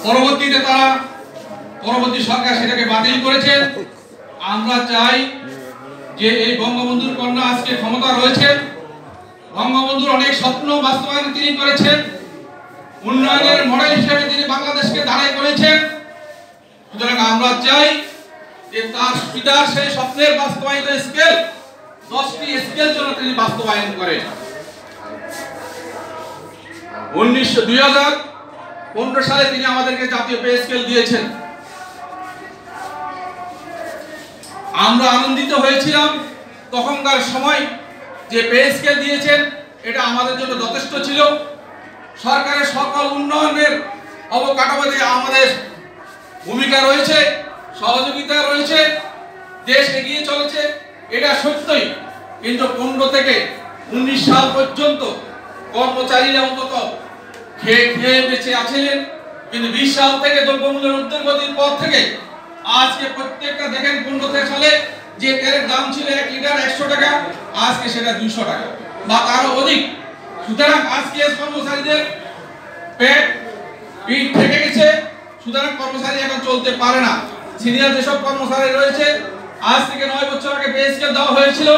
পরবর্তীতে তারা পরবর্তী সরকার সেটাকে বাতিল করেছেন। আমরা চাই যে এই বঙ্গবন্ধুর কন্যা আজকে ক্ষমতা রয়েছে, বঙ্গবন্ধুর অনেক স্বপ্ন বাস্তবায়ন তিনি করেছেন, উন্নয়নের মডেল হিসেবে তিনি বাংলাদেশকে দাঁড়াই করেছেন। সুতরাং আমরা চাই যে তার পিতার সেই স্বপ্নের বাস্তবায়িত স্কেল 10টি স্কেল যেন তিনি বাস্তবায়ন করেন। 2015 সালে তিনি আমাদেরকে জাতীয় পে স্কেল দিয়েছেন। আমরা আনন্দিত হয়েছিলাম তখনকার সময় যে পে স্কেল দিয়েছেন এটা আমাদের জন্য যথেষ্ট ছিল। সরকারের সকল উন্নয়নের অবকাঠামোতে আমাদের ভূমিকা রয়েছে, সহযোগিতা রয়েছে, দেশ এগিয়ে চলেছে, এটা সত্যই। কিন্তু 15 থেকে 19 সাল পর্যন্ত কর্মচারীরা অন্তত খেয়ে বেঁচে আছেন। কিন্তু 20 সাল থেকে দ্রব্যমূল্যের ঊর্ধ্বগতির পর থেকে আজকে প্রত্যেকটা দেখেন 15 সালে যে তেলের দাম ছিল 1 লিটার 100 টাকা, আজকে সেটা 200 টাকা বা তারও অধিক। সুতরাং আজকে কর্মচারীদের পেট থেকে গেছে। সুতরাং কর্মচারী এখন চলতে পারে না। সিনিয়র যেসব কর্মচারী রয়েছে আজ থেকে 9 বছর আগে পে স্কেল দেওয়া হয়েছিল,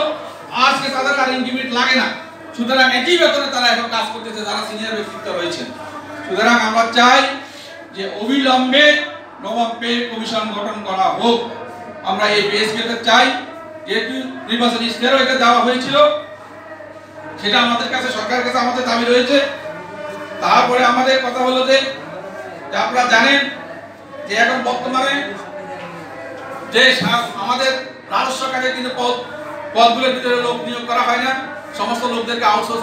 আজকে তাদের আর ইনক্রিমেন্ট লাগে না। সুতরাং একই বেতনে তারা এখন কাজ করতেছে যারা সিনিয়র ব্যক্তিত্ব রয়েছে। সুতরাং আমরা চাই যে অবিলম্বে নবম পে কমিশন গঠন করা হোক। আমরা এই পে স্কেলটা চাই, যেহেতু নির্বাচনী স্থিরতা দেওয়া হয়েছিল সেটা আমাদের কাছে সরকারের কাছে আমাদের দাবি রয়েছে। তারপরে আমাদের কথা হলো যে আপনারা জানেন যে এখন বর্তমানে যে আমাদের রাজস্ব কাজে কিন্তু পদগুলোর ভিতরে লোক নিয়োগ করা হয় না, সমস্ত লোকদেরকে আউটসোর্সিং